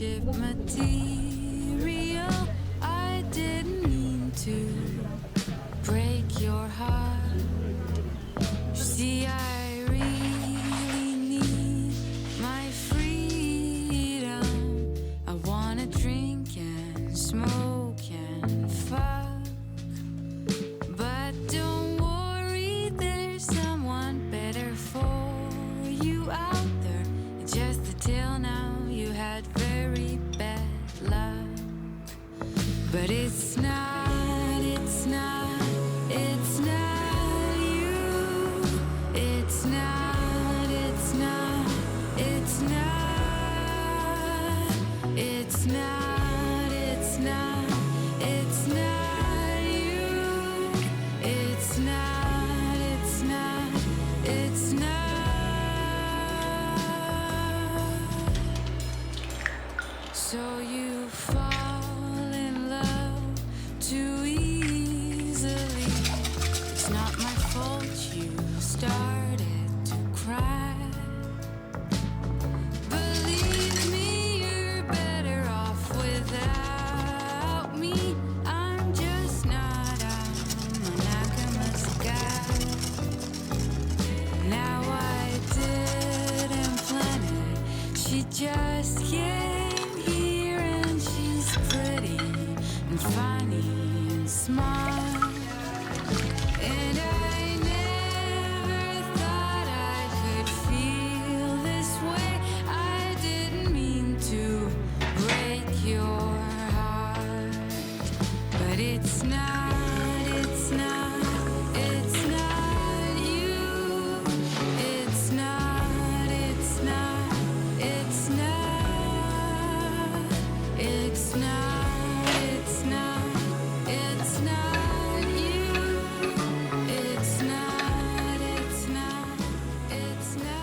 ship material. I didn't mean to break your heart. You see, I really need my freedom. I wanna drink and smoke and fuck. But don't worry, there's someone better for you out there. It's just that till now you had very bad luck. But it's not, it's not, it's not you. It's not, it's not, it's not. It's not, it's not, it's not you. It's not, it's not, it's not. So you fall in love too easily. It's not my fault you started to cry. Believe me, you're better off without me. I'm just not a monogamous guy. Now I didn't plan it. She just came here and she's pretty and funny and smart. And I never thought I could feel this way. I didn't mean to break your heart. But it's not, it's not, it's not you. It's not, it's not, it's not. It's not, it's not, it's not you. It's not, it's not, it's not.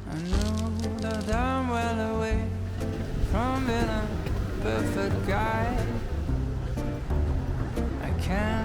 I know that I'm well away from being a perfect guy. I can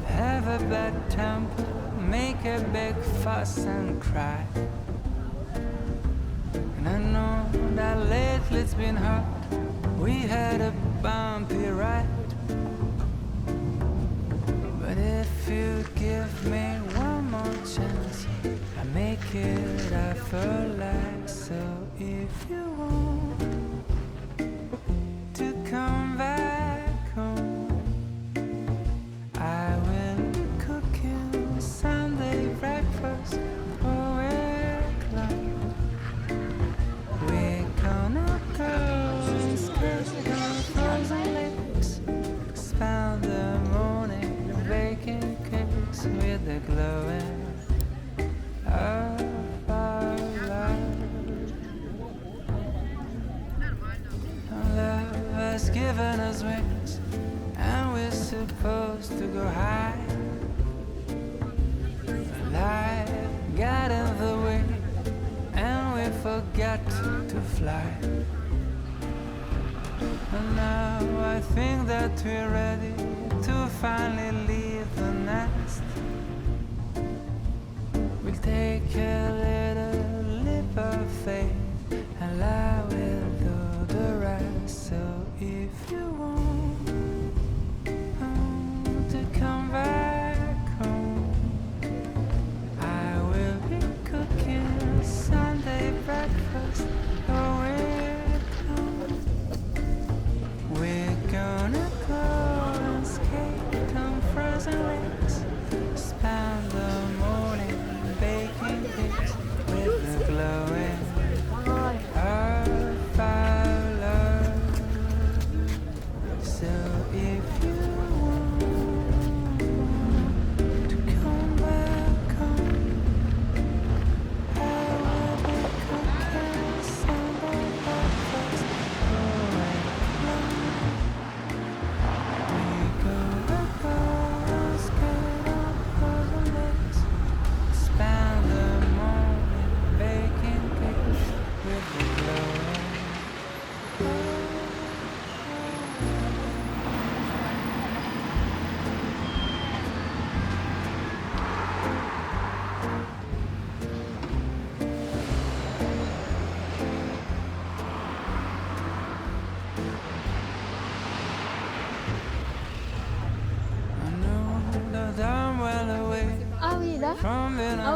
have a bad temper, make a big fuss and cry. And I know that lately it's been hard. We had a bumpy ride. But if you give me one more chance, I make it up for life. So if you want to come back home, I will be cooking Sunday breakfast for we're alone. We're gonna go skating on frozen lakes, spend the morning baking cakes with the glowing of our love. Love has given us wings, and we're supposed to go high. Life got in the way, and we forgot to fly. And now I think that we're ready to finally leave the nest. We'll take a little leap of faith, and I will do the rest. So if you want to come back home, I will be cooking Sunday breakfast for we're alone. We're gonna go and skate on frozen lakes, spend the morning baking cakes with the glowing of our love.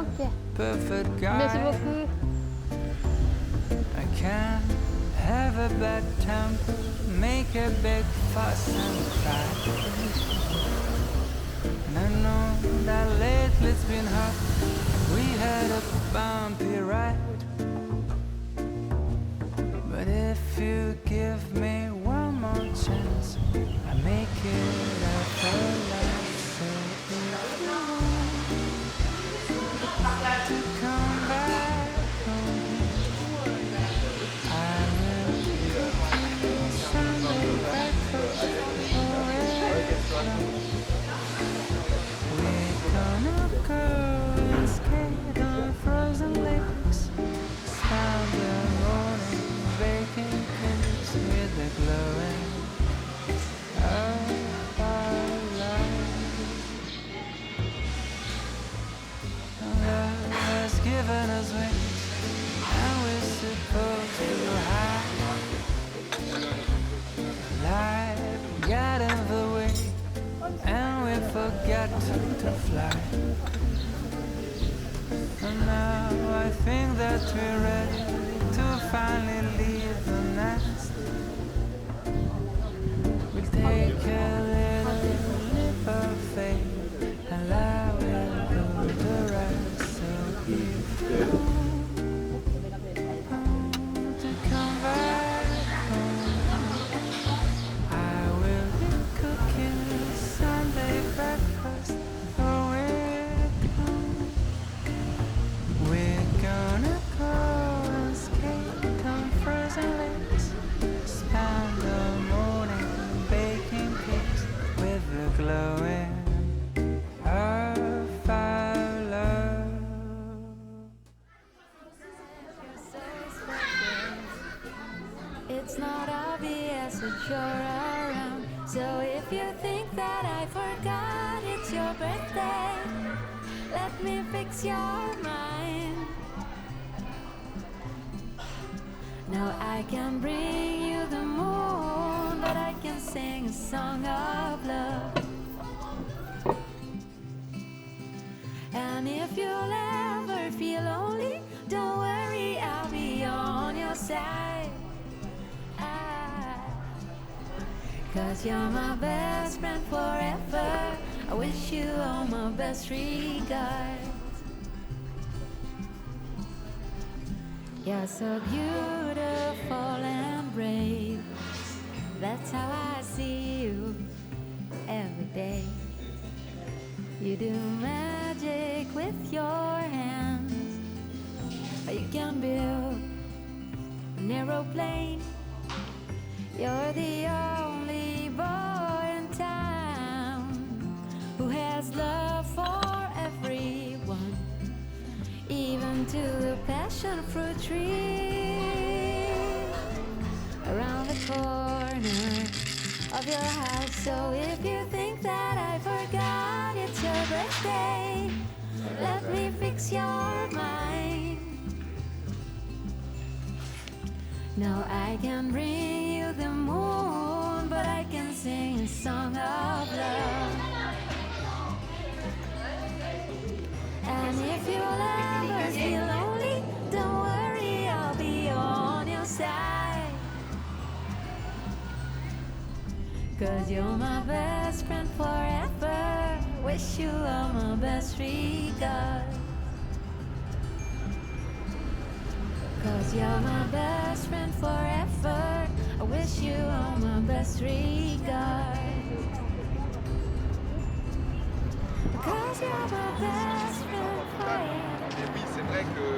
Ok. perfect Merci guy. beaucoup. I can't have a bad temper, make a big fuss and cry. And I know that lately it's been hard. We had a bumpy ride. But if you give me one more chance, I make it up for life. So if you want to come back home, I will cook you Sunday breakfast. We're gonna go and skate on frozen lakes, spend the morning baking cakes with the glowing of our love. Love has given us wings, and we're supposed to hide. Life got in the way, and we forgot to fly. And now I think that we're ready to finally leave the nest. We'll take a little leap of faith, and I will do the rest. So if you want to come back home, I will be cooking Sunday breakfast for Wickham. We're gonna go and skate on frozen lakes, spend the morning baking cakes with the glowing of our love. It's not obvious that you're around. So if you think that I forgot it's your birthday, let me fix your mind. Now I can bring you the moon, but I can sing a song of love. And if you'll ever feel lonely, don't worry, I'll be on your side. Cause you're my best friend forever. I wish you all my best regards. You're so beautiful and brave. That's how I see you every day. You do magic with your hands. You can build an aeroplane. You're the only boy in town who has love for everyone, even to the passion fruit tree around the corner of your house. So if you think that I forgot it's your birthday, let me fix your mind. Now I can bring you the moon, but I can sing a song of love. And if you'll ever feel lonely, don't worry, I'll be on your side. Cause you're my best friend forever. Wish you all my best regards. Cause you're my best friend forever. I wish you all my best regards. Cause you're my best friend forever. Et oui, c'est vrai que